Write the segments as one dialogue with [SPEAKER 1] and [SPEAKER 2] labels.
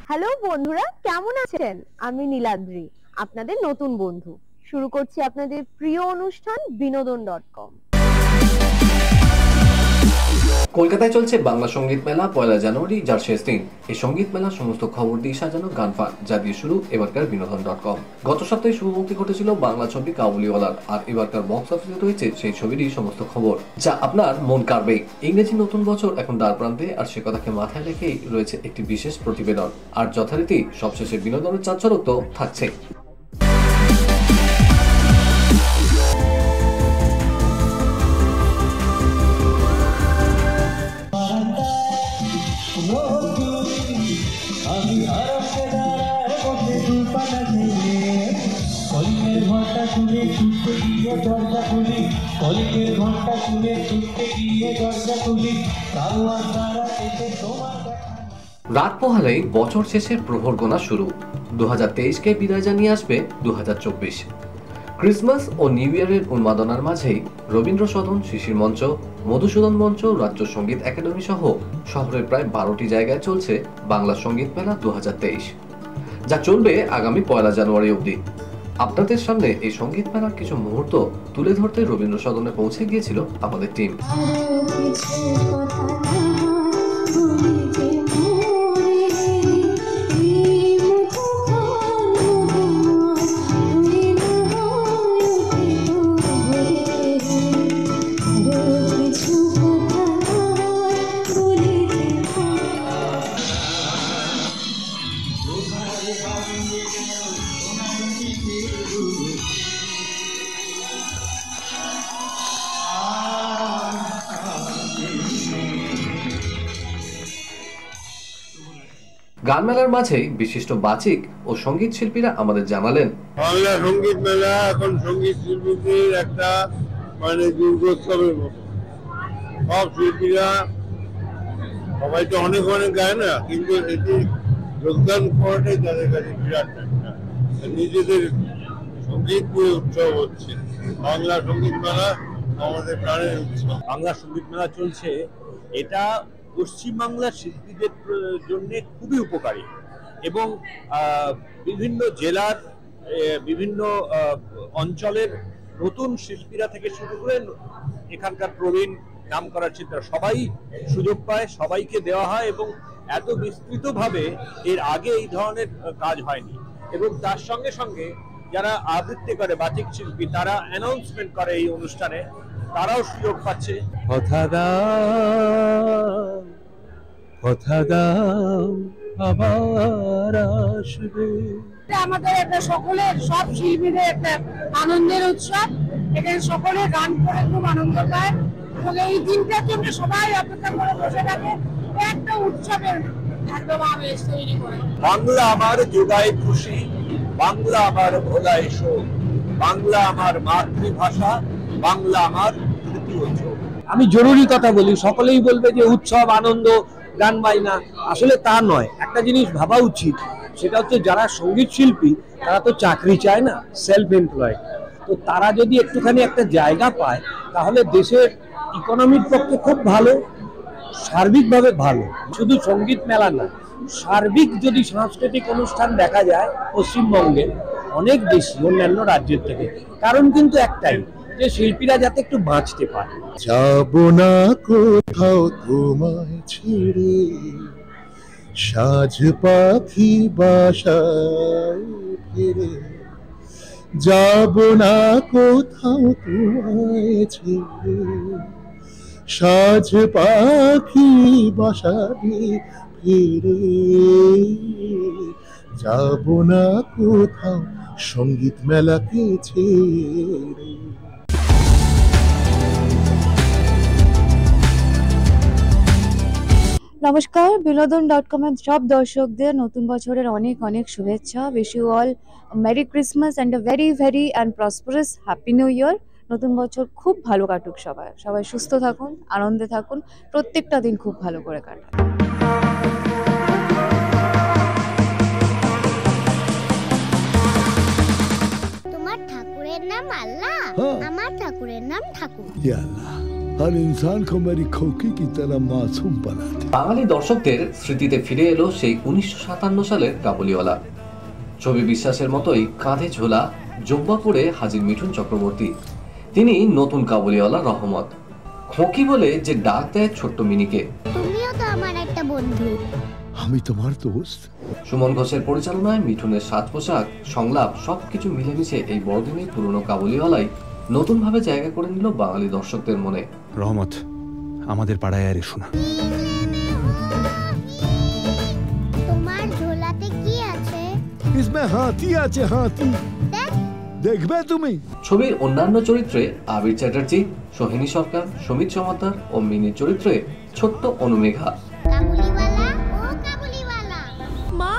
[SPEAKER 1] Hello বন্ধুরা, কেমন আছেন? আমি নীলাদ্রি, আপনাদের নতুন বন্ধু। শুরু করছি আপনাদের প্রিয় অনুষ্ঠান বিনোদন.com।
[SPEAKER 2] কলকাতায় চলছে বাংলা সঙ্গীত মেলা 1 জানুয়ারি, যার শেষ দিন। এই সঙ্গীত মেলার সমস্ত খবর দিয়ে সাজানো গানফান, যা দিয়ে শুরু এবারকার বিনোদন.com। গত সপ্তাহে শুভমুক্তি ঘটেছিল বাংলা ছবি কাবুলিওয়ালার, আর এবারকার বক্স অফিসে রয়েছে সেই ছবিরই সমস্ত খবর, যা আপনার মন কাড়বে। ইংরেজি নতুন বছর এখন দ্বার প্রান্তে, আর সে কথাকে মাথায় রেখেই রয়েছে একটি বিশেষ প্রতিবেদন। আর যথারীতি সবশেষে বিনোদনের চাঞ্চল্য তো থাকছে। রাত পোহালেই বছর শেষের প্রহর গোনা শুরু। 2023কে বিদায় জানিয়ে আসবে 2024। ক্রিসমাস ও নিউ ইয়ারের উন্মাদনার মাঝেই রবীন্দ্র সদন, শিশির মঞ্চ, মধুসূদন মঞ্চ, রাজ্য সঙ্গীত একাডেমি সহ শহরের প্রায় 12টি জায়গায় চলছে বাংলা সঙ্গীত মেলা 2023, যা চলবে আগামী 1 জানুয়ারি অবধি। আপনাদের সামনে এই সঙ্গীত মেলার কিছু মুহূর্ত তুলে ধরতে রবীন্দ্র সদনে পৌঁছে গিয়েছিল আমাদের টিম। গান মেলার মাঝেই বিশিষ্ট বাচিক ও সঙ্গীত শিল্পীরা আমাদের জানালেন,
[SPEAKER 3] বাংলা সঙ্গীত মেলা এখন সঙ্গীত শিল্পীদের একটা দুর্গোৎসবের মতো। সব শিল্পীরা সবাই তো অনেক অনেক গায় না, কিন্তু এটি যোগদান করাটাই তাদের কাছে বিরাট একটা নিজেদের সঙ্গীত নিয়ে উৎসব হচ্ছে। বাংলা সঙ্গীত মেলা আমাদের প্রাণের উৎসব।
[SPEAKER 4] বাংলা সঙ্গীত মেলা চলছে, এটা পশ্চিমবাংলার শিল্পীদের জন্য খুবই উপকারী এবং বিভিন্ন জেলার বিভিন্ন অঞ্চলের নতুন শিল্পীরা থেকে শুরু করে এখানকার প্রবীণ নাম করার চিন্তা সবাই সুযোগ পায়, সবাইকে দেওয়া হয় এবং এত বিস্তৃতভাবে এর আগে এই ধরনের কাজ হয়নি। এবং তার সঙ্গে সঙ্গে যারা আবৃত্তি করে বাচিক শিল্পী, তারা অ্যানাউন্সমেন্ট করে এই অনুষ্ঠানে, তারাও সুযোগ পাচ্ছে।
[SPEAKER 5] কথা দাও আবার আসবে।
[SPEAKER 6] আমাদের একটা সকলের, সব শিল্পীদের একটা আনন্দের উৎসব। এখানে সকলে গান করে খুব আনন্দ পায় এবং এই দিনটার জন্য সবাই অপেক্ষা করে বসে থাকে। একটা উৎসবের একদম আবেশ তৈরি করে।
[SPEAKER 4] বাংলা আমার যোগায় খুশি, বাংলা আমার ভোলায় শোক, বাংলা আমার মাতৃভাষা, বাংলা আমার তৃতীয় চোখ।
[SPEAKER 5] আমি জরুরি কথা বলি, সকলেই বলবে যে উৎসব, আনন্দ, গান বাইনা। আসলে তা নয়। একটা জিনিস ভাবা উচিত, সেটা হচ্ছে যারা সঙ্গীত শিল্পী তারা তো চাকরি চায় না, সেলফ এমপ্লয়েড। তো তারা যদি একটুখানি একটা জায়গা পায় তাহলে দেশের ইকোনমির পক্ষে খুব ভালো, সার্বিকভাবে ভালো। শুধু সঙ্গীত মেলা না, সার্বিক যদি সাংস্কৃতিক অনুষ্ঠান দেখা যায় পশ্চিমবঙ্গে অনেক বেশি অন্যান্য রাজ্যের থেকে। কারণ কিন্তু একটাই, যে শিল্পীরা যাতে একটু বাঁচতে পারে।
[SPEAKER 7] যাব না কোথাও তোমায় ছেড়ে, সাজ পাখি বাসায় ফিরে। যাব না কোথাও তোমায় ছেড়ে, সাজ পাখি বাসায় ফিরে। যাব না কোথাও সঙ্গীত মেলাকে ছেড়ে।
[SPEAKER 8] নমস্কার, বিনোদন.com এর সব দর্শকদের নতুন বছরের অনেক অনেক শুভেচ্ছা। Wish you all merry Christmas and a very very and prosperous happy New Year. নতুন বছর খুব ভালো কাটুক সবাই, সবাই সুস্থ থাকুন, আনন্দে থাকুন, প্রত্যেকটা দিন খুব ভালো করে কাটান।
[SPEAKER 9] তোমার ঠাকুরের নাম আল্লাহ, আমার ঠাকুরের নাম ঠাকুর।
[SPEAKER 7] আল্লাহ
[SPEAKER 9] हर इंसान को मेरी खोकी की तरह मासूम बनाते।
[SPEAKER 2] বাঙালি দর্শকদের স্মৃতিতে ফিরে এলো সেই 1957 সালের কাবুলিওয়ালা। ছবি বিশ্বাসের মতোই কাঁধে ঝোলা জব্বা পরে হাজির মিঠুন চক্রবর্তী। তিনি নতুন কাবুলিওয়ালা রহমত। খোকি বলে যে ডাক দেয় ছোট্ট মিনিকে।
[SPEAKER 10] তুমিও তো আমার একটা বন্ধু।
[SPEAKER 9] আমি তোমার দোস্ত।
[SPEAKER 2] সুমন ঘোষের পরিচালনায় মিঠুনের সাজ পোশাক, সংলাপ সবকিছু মিলেমিশে এই বড়দিনের পুরনো কাবুলিওয়ালাই নতুন ভাবে জায়গা করে নিল বাঙালি দর্শকদের মনে।
[SPEAKER 11] রহমত, আমাদের পাড়ায় আর এসো না।
[SPEAKER 10] তোমার ঝোলাতে কি আছে?
[SPEAKER 9] इसमें हाथी আছে, হাতি। দেখবে তুমি।
[SPEAKER 2] ছবির অন্যান্য চরিত্রে আবির চ্যাটার্জি, সোহিনী সরকার, সুমিত চমৎকার ও মিনির চরিত্রে ছোট্ট অনুমেঘা।
[SPEAKER 10] কাবুলিওয়ালা ও কাবুলিওয়ালা।
[SPEAKER 12] মা,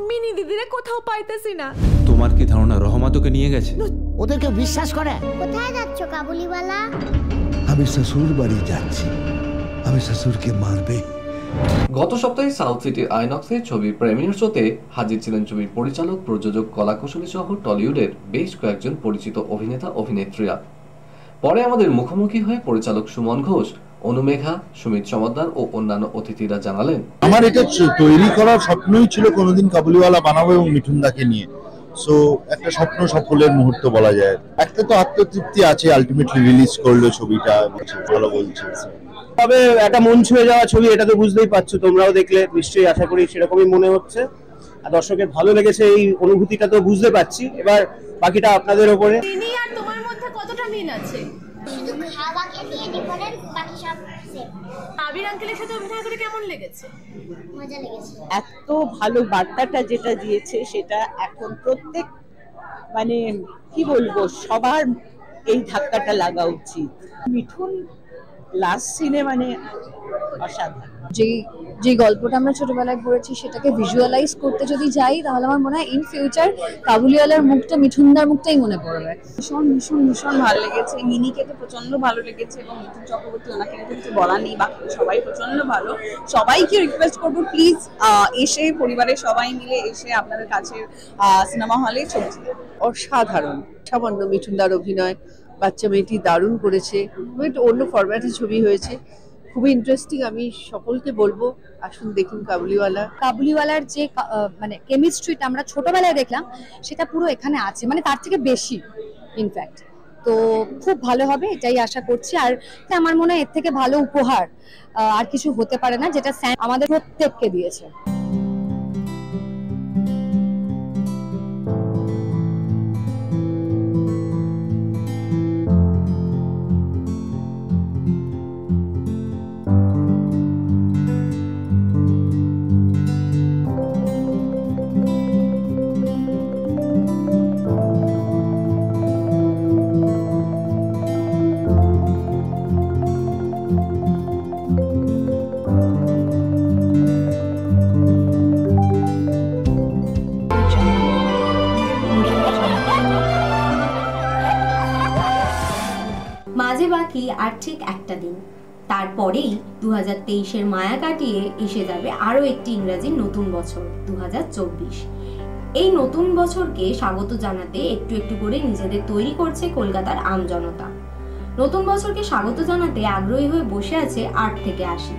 [SPEAKER 12] মিনি দিদিরে কোথাও পাইতেছি না।
[SPEAKER 11] তোমার কি ধারণা রহমত ওকে নিয়ে গেছে?
[SPEAKER 13] ওদেরকে বিশ্বাস করে।
[SPEAKER 10] কোথায় যাচ্ছ কাবুলিওয়ালা?
[SPEAKER 9] আমি শ্বশুর বাড়ি যাচ্ছি। আমি শ্বশুরকে মারবে।
[SPEAKER 2] গত সপ্তাহে সাউথ সিটির আইনক্সে ছবির প্রিমিয়ার শোতে হাজির ছিলেন ছবির পরিচালক, প্রযোজক, কলাকুশলী সহ টলিউডের বেশ কয়েকজন পরিচিত অভিনেতা অভিনেত্রীরা। পরে আমাদের মুখোমুখি হয়ে পরিচালক সুমন ঘোষ, অনুমেঘা, সুমিত চমৎকার ও অন্যান্য অতিথিরা জানালেন,
[SPEAKER 14] আমার এটা তৈরি করার স্বপ্নই ছিল কোনোদিন কাবুলিওয়ালা বানাবো এবং মিঠুনদাকে নিয়ে। সো একটা স্বপ্ন সফলের মুহূর্ত বলা যায়। একটা তো আত্মতৃপ্তি আছে, আলটিমেটলি রিলিজ করলো ছবিটা, ভালো বলছে।
[SPEAKER 5] তবে একটা মন ছুঁয়ে যাওয়া ছবি, এটা তো বুঝতেই পারছো, তোমরাও দেখলে নিশ্চয়ই, আশা করি সেরকমই মনে হচ্ছে। আর দর্শকের ভালো লেগেছে এই অনুভূতিটা তো বুঝতে পারছি। এবার বাকিটা আপনাদের উপরে।
[SPEAKER 12] তিনি আর তোমার মধ্যে কতটা মিল আছে?
[SPEAKER 10] শুধু খাওয়াকে নিয়ে ডিফারেন্ট, বাকি সব সেম।
[SPEAKER 12] আবির আঙ্কেলের সাথে অভিনয় করে কেমন লেগেছে?
[SPEAKER 10] মজা লেগেছে।
[SPEAKER 15] এত ভালো বার্তাটা যেটা দিয়েছে সেটা এখন প্রত্যেক মানে কি বলবো সবার এই ধাক্কাটা লাগা উচিত। মিঠুন লাস্ট সিনে মানে অসাধারণ।
[SPEAKER 8] যে গল্পটা আমরা ছোটবেলায় পড়েছি সেটাকে ভিজুয়ালাইজ করতে যদি যাই তাহলে আমার মনে হয় ইন ফিউচার কাবুলিওয়ালার মুখটা মিঠুনদার মুখটাই মনে পড়বে।
[SPEAKER 15] ভীষণ ভীষণ ভীষণ ভালো লেগেছে। মিনিকে তো প্রচন্ড ভালো লেগেছে এবং মিঠুন চক্রবর্তী, ওনাকে কিন্তু কিছু বলার নেই, বাকি সবাই প্রচন্ড ভালো। সবাইকে রিকোয়েস্ট করবো প্লিজ এসে পরিবারের সবাই মিলে এসে আপনাদের কাছের সিনেমা হলে ছবি।
[SPEAKER 16] অসাধারণ, সামান্য মিঠুনদার অভিনয়, বাচ্চা মেয়েটি দারুণ করেছে। একটু অন্য ফরম্যাটের ছবি হয়েছে, খুবই ইন্টারেস্টিং। আমি সকলকে বলবো আসুন দেখুন কাবুলিওয়ালা।
[SPEAKER 8] কাবুলিওয়ালার যে মানে কেমিস্ট্রিটা আমরা ছোটবেলায় দেখলাম সেটা পুরো এখানে আছে, মানে তার থেকে বেশি ইনফ্যাক্ট। তো খুব ভালো হবে এটাই আশা করছি। আর আমার মনে হয় এর থেকে ভালো উপহার আর কিছু হতে পারে না, যেটা স্যাম আমাদের প্রত্যেককে দিয়েছে।
[SPEAKER 17] মাঝে বাকি আর ঠিক একটা দিন, তারপরেই 2023-এর মায়া কাটিয়ে এসে যাবে আরো একটি ইংরেজির নতুন বছর 2024। এই নতুন বছরকে স্বাগত জানাতে একটু একটু করে নিজেদের তৈরি করছে কলকাতার আমজনতা। নতুন বছরকে স্বাগত জানাতে আগ্রহী হয়ে বসে আছে 8 থেকে 80।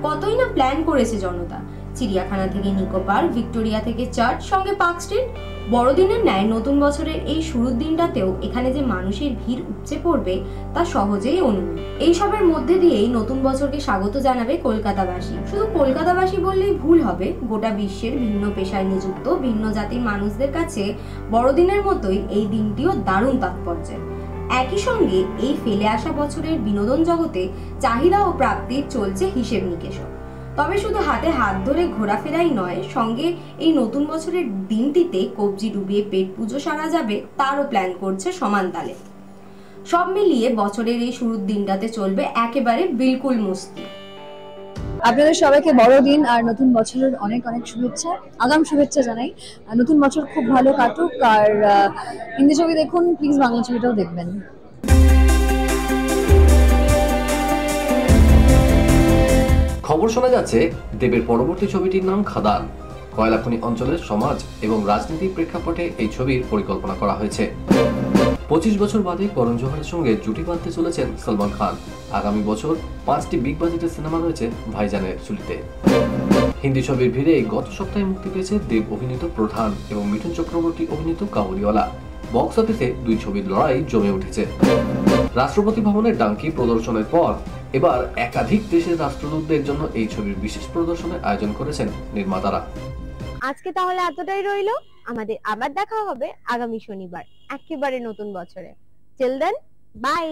[SPEAKER 17] কতই না প্ল্যান করেছে জনতা। চিড়িয়াখানা থেকে নিকো পার্ক, ভিক্টোরিয়া থেকে চার্চ, সঙ্গে পার্ক স্ট্রিট। বড়দিনের ন্যায় নতুন বছরের এই শুরুর দিনটাতেও এখানে যে মানুষের ভিড় উপচে পড়বে তা সহজেই অনুমান। এইসবের মধ্যে দিয়েই নতুন বছরকে স্বাগত জানাবে কলকাতাবাসী। শুধু কলকাতাবাসী বললেই ভুল হবে, গোটা বিশ্বের ভিন্ন পেশায় নিযুক্ত ভিন্ন জাতির মানুষদের কাছে বড়দিনের মতোই এই দিনটিও দারুণ তাৎপর্যের। একই সঙ্গে এই ফেলে আসা বছরের বিনোদন জগতে চাহিদা ও প্রাপ্তির চলছে হিসেব নিকেশ। তবে শুধু হাতে হাত ধরে ঘোরাফেরাই নয়, সঙ্গে এই নতুন বছরের দিনটিতে কবজি ডুবিয়ে পেট পুজো সারা যাবে তারও প্ল্যান করছে সমান তালে। সব মিলিয়ে বছরের এই শুরুর দিনটাতে চলবে একেবারে বিলকুল মস্তি।
[SPEAKER 8] আপনাদের সবাইকে বড়দিন আর নতুন বছরের অনেক অনেক শুভেচ্ছা, আগাম শুভেচ্ছা জানাই। নতুন বছর খুব ভালো কাটুক। আর হিন্দি ছবি দেখুন প্লিজ, বাংলা ছবিটাও দেখবেন।
[SPEAKER 2] খবর শোনা যাচ্ছে দেবের পরবর্তী ছবিটির নাম খাদান। কয়লাখনি অঞ্চলের সমাজ এবং রাজনীতির প্রেক্ষাপটে এই ছবির পরিকল্পনা করা হয়েছে। 25 বছর বাদে করণ জোহরের সঙ্গে জুটি বাঁধতে চলেছেন সলমান খান। আগামী বছর 5টি বিগ বাজেটের সিনেমা রয়েছে ভাইজানের ঝুলিতে। হিন্দি ছবির ভিড়ে গত সপ্তাহে মুক্তি পেয়েছে দেব অভিনীত প্রধান এবং মিঠুন চক্রবর্তী অভিনীত কাবুলিওয়ালা। বক্স অফিসে দুই ছবির লড়াই জমে উঠেছে। রাষ্ট্রপতি ভবনের ডাঙ্কি প্রদর্শনের পর এবার একাধিক দেশের রাষ্ট্রদূতদের জন্য এই ছবির বিশেষ প্রদর্শনের আয়োজন করেছেন নির্মাতারা।
[SPEAKER 1] আজকে তাহলে এতটাই রইলো। আমাদের আবার দেখা হবে আগামী শনিবার একেবারে নতুন বছরে। Till then, by.